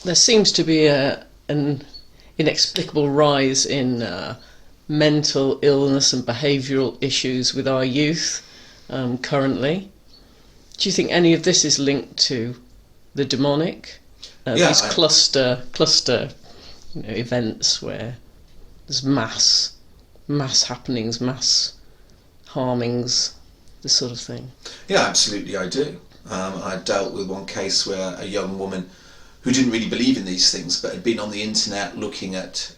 there seems to be an inexplicable rise in mental illness and behavioural issues with our youth currently. Do you think any of this is linked to the demonic? These cluster events where there's mass happenings, mass harmings, this sort of thing. Yeah, absolutely, I do. I dealt with one case where a young woman who didn't really believe in these things but had been on the internet looking at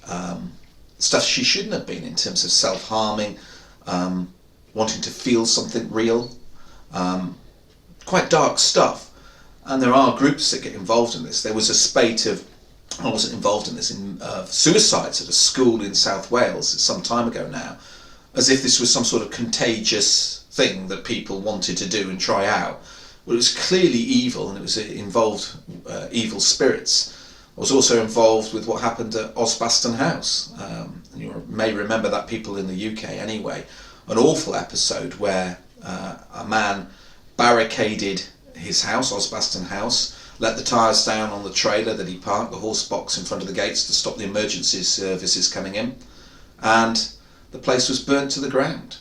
stuff she shouldn't have been, in terms of self-harming, wanting to feel something real, quite dark stuff. And there are groups that get involved in this. There was a spate of, I wasn't involved in this, in suicides at a school in South Wales some time ago now, as if this was some sort of contagious thing that people wanted to do and try out. Well, it was clearly evil, and it involved evil spirits. I was also involved with what happened at Osbaston House. And you may remember that, people in the UK anyway. An awful episode where a man barricaded his house, Osbaston House, let the tyres down on the trailer that he parked, the horse box in front of the gates, to stop the emergency services coming in. And the place was burnt to the ground.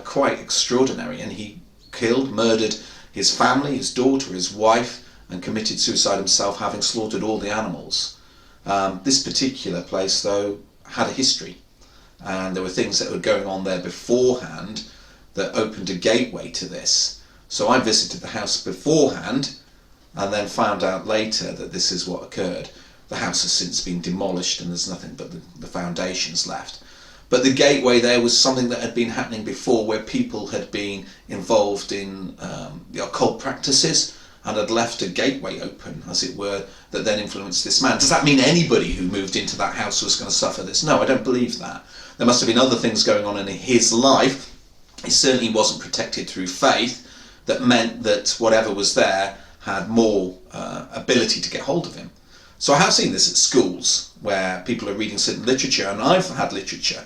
Quite extraordinary. And he killed, murdered his family, his daughter, his wife, and committed suicide himself, having slaughtered all the animals. This particular place, though, had a history, and there were things that were going on there beforehand that opened a gateway to this. So I visited the house beforehand and then found out later that this is what occurred. The house has since been demolished and there's nothing but the foundations left. But the gateway there was something that had been happening before, where people had been involved in the occult practices and had left a gateway open, as it were, that then influenced this man. Does that mean anybody who moved into that house was going to suffer this? No, I don't believe that. There must have been other things going on in his life. He certainly wasn't protected through faith, that meant that whatever was there had more ability to get hold of him. So I have seen this at schools where people are reading certain literature, and I've had literature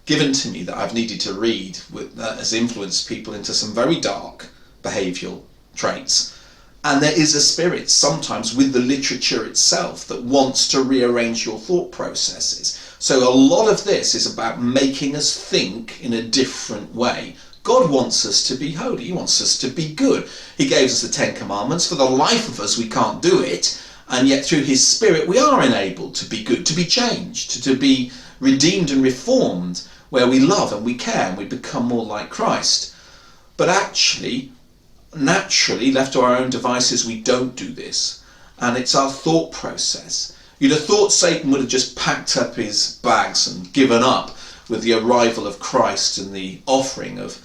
given to me that I've needed to read that has influenced people into some very dark behavioural traits. And there is a spirit sometimes with the literature itself that wants to rearrange your thought processes. So a lot of this is about making us think in a different way. God wants us to be holy. He wants us to be good. He gave us the Ten Commandments. For the life of us, we can't do it. And yet through his Spirit, we are enabled to be good, to be changed, to be redeemed and reformed, where we love and we care and we become more like Christ. But actually, naturally, left to our own devices, we don't do this. And it's our thought process. You'd have thought Satan would have just packed up his bags and given up with the arrival of Christ and the offering of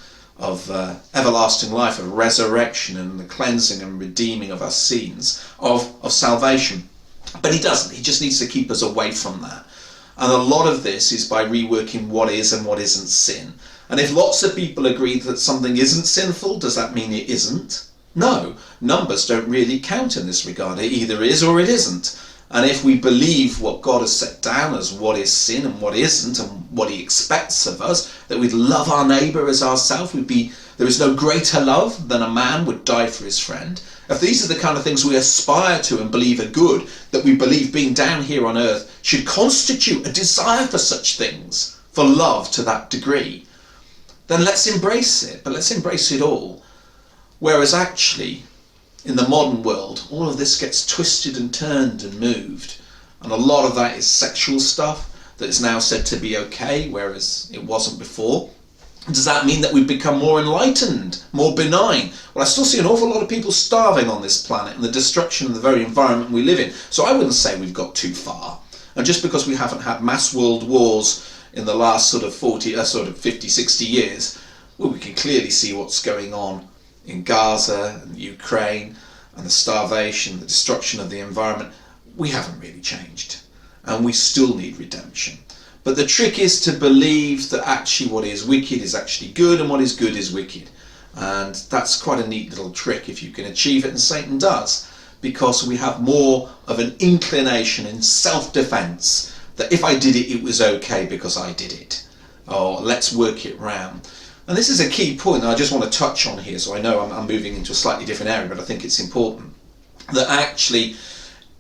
everlasting life, of resurrection, and the cleansing and redeeming of our sins, of salvation. But he doesn't. He just needs to keep us away from that. And a lot of this is by reworking what is and what isn't sin. And if lots of people agree that something isn't sinful, does that mean it isn't? No. Numbers don't really count in this regard. It either is or it isn't. And if we believe what God has set down as what is sin and what isn't, and what he expects of us, that we'd love our neighbour as ourselves, there is no greater love than a man would die for his friend. If these are the kind of things we aspire to and believe are good, that we believe being down here on earth should constitute a desire for such things, for love to that degree, then let's embrace it, but let's embrace it all. Whereas actually, in the modern world, all of this gets twisted and turned and moved. And a lot of that is sexual stuff that is now said to be okay, whereas it wasn't before. Does that mean that we've become more enlightened, more benign? Well, I still see an awful lot of people starving on this planet and the destruction of the very environment we live in. So I wouldn't say we've got too far. And just because we haven't had mass world wars in the last sort of 50, 60 years, well, we can clearly see what's going on in Gaza and Ukraine, and the starvation, the destruction of the environment. We haven't really changed, and we still need redemption. But the trick is to believe that actually what is wicked is actually good, and what is good is wicked. And that's quite a neat little trick if you can achieve it, and Satan does, because we have more of an inclination in self-defense that if I did it, it was okay because I did it, or let's work it round. And this is a key point that I just want to touch on here, so I know I'm moving into a slightly different area, but I think it's important, that actually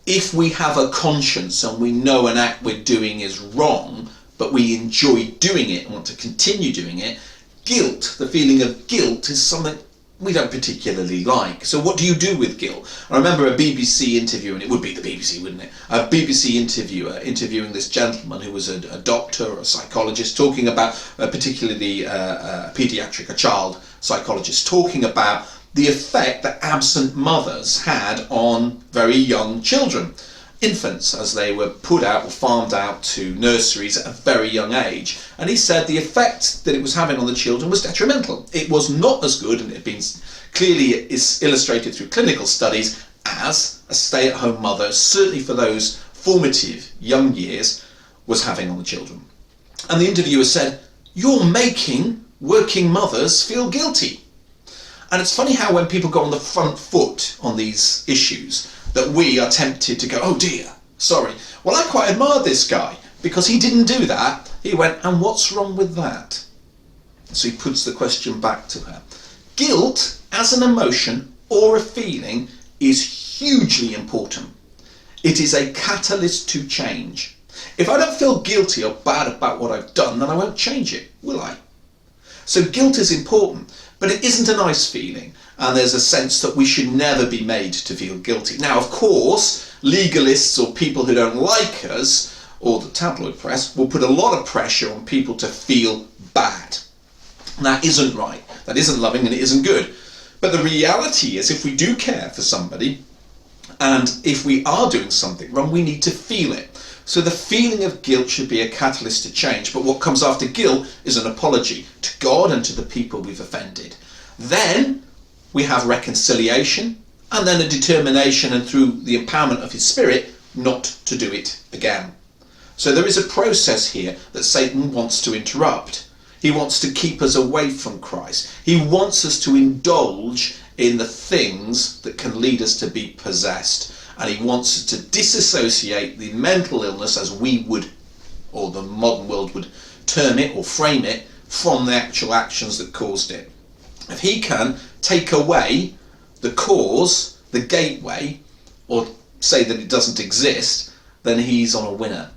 if we have a conscience and we know an act we're doing is wrong, but we enjoy doing it and want to continue doing it, guilt, the feeling of guilt, is something we don't particularly like. So what do you do with guilt? I remember a BBC interview, and it would be the BBC, wouldn't it? A BBC interviewer interviewing this gentleman who was a doctor or a psychologist, talking about, particularly a paediatric, a child psychologist, talking about the effect that absent mothers had on very young children. Infants, as they were put out or farmed out to nurseries at a very young age. And he said the effect that it was having on the children was detrimental. It was not as good, and it had been clearly illustrated through clinical studies, as a stay-at-home mother, certainly for those formative young years, was having on the children. And the interviewer said, "You're making working mothers feel guilty." And it's funny how when people go on the front foot on these issues, that we are tempted to go, "Oh dear, sorry." Well, I quite admired this guy because he didn't do that. He went, "And what's wrong with that?" So he puts the question back to her. Guilt as an emotion or a feeling is hugely important. It is a catalyst to change. If I don't feel guilty or bad about what I've done, then I won't change it, will I? So guilt is important, but it isn't a nice feeling. And there's a sense that we should never be made to feel guilty. Now, of course, legalists or people who don't like us, or the tabloid press, will put a lot of pressure on people to feel bad. And that isn't right. That isn't loving, and it isn't good. But the reality is, if we do care for somebody, and if we are doing something wrong, we need to feel it. So the feeling of guilt should be a catalyst to change. But what comes after guilt is an apology to God and to the people we've offended. Then we have reconciliation, and then a determination, and through the empowerment of his Spirit, not to do it again. So there is a process here that Satan wants to interrupt. He wants to keep us away from Christ. He wants us to indulge in the things that can lead us to be possessed. And he wants us to disassociate the mental illness, as we would, or the modern world would term it or frame it, from the actual actions that caused it. If he can take away the cause, the gateway, or say that it doesn't exist, then he's on a winner.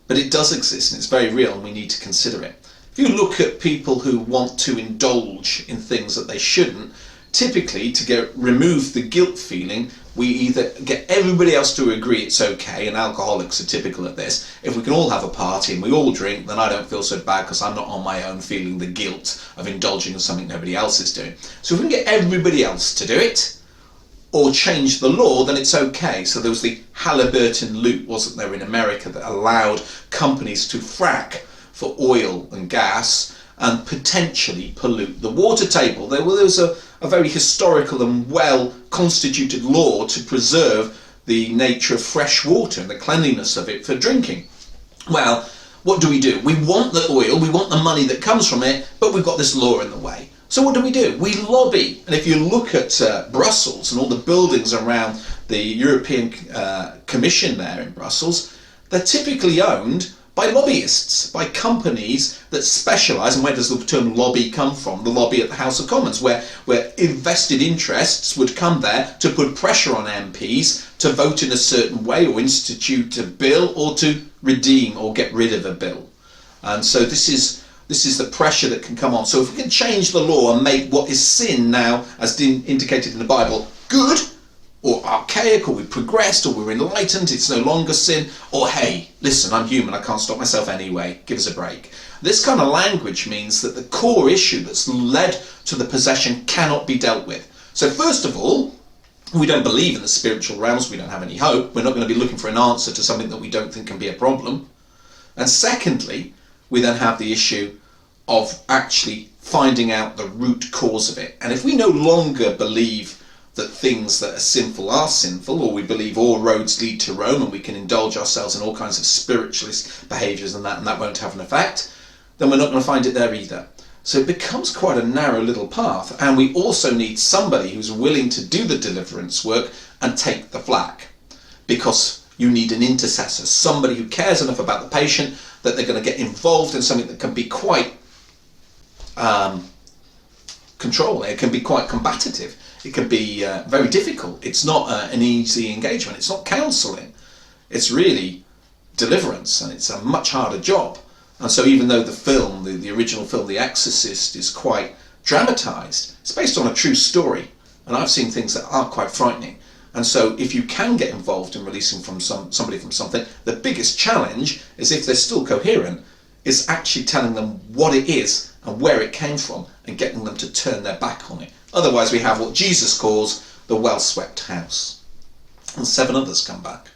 But it does exist, and it's very real, and we need to consider it. If you look at people who want to indulge in things that they shouldn't, typically to remove the guilt feeling, we either get everybody else to agree it's okay, and alcoholics are typical of this. If we can all have a party and we all drink, then I don't feel so bad because I'm not on my own feeling the guilt of indulging in something nobody else is doing. So if we can get everybody else to do it, or change the law, then it's okay. So there was the Halliburton loot, wasn't there, in America, that allowed companies to frack for oil and gas and potentially pollute the water table. There was a very historical and well constituted law to preserve the nature of fresh water and the cleanliness of it for drinking. Well, what do? We want the oil, we want the money that comes from it, but we've got this law in the way. So what do? We lobby. And if you look at Brussels and all the buildings around the European Commission there in Brussels, they're typically owned by lobbyists, by companies that specialise. And where does the term lobby come from? The lobby at the House of Commons, where invested interests would come there to put pressure on MPs to vote in a certain way, or institute a bill, or to redeem or get rid of a bill. And so this is the pressure that can come on. So if we can change the law and make what is sin now, as indicated in the Bible, good, or archaic, or we've progressed, or we're enlightened, it's no longer sin, or hey, listen, I'm human, I can't stop myself anyway, give us a break. This kind of language means that the core issue that's led to the possession cannot be dealt with. So first of all, we don't believe in the spiritual realms, we don't have any hope, we're not going to be looking for an answer to something that we don't think can be a problem. And secondly, we then have the issue of actually finding out the root cause of it. And if we no longer believe that things that are sinful, or we believe all roads lead to Rome, and we can indulge ourselves in all kinds of spiritualist behaviours and that won't have an effect, then we're not going to find it there either. So it becomes quite a narrow little path, and we also need somebody who's willing to do the deliverance work and take the flak, because you need an intercessor, somebody who cares enough about the patient that they're going to get involved in something that can be quite controlling, it can be quite combative it can be very difficult. It's not an easy engagement. It's not counselling. It's really deliverance, and it's a much harder job. And so even though the film, the original film, The Exorcist, is quite dramatised, it's based on a true story. And I've seen things that are quite frightening. And so if you can get involved in releasing from somebody from something, the biggest challenge is, if they're still coherent, is actually telling them what it is and where it came from, and getting them to turn their back on it. Otherwise we have what Jesus calls the well-swept house. And 7 others come back.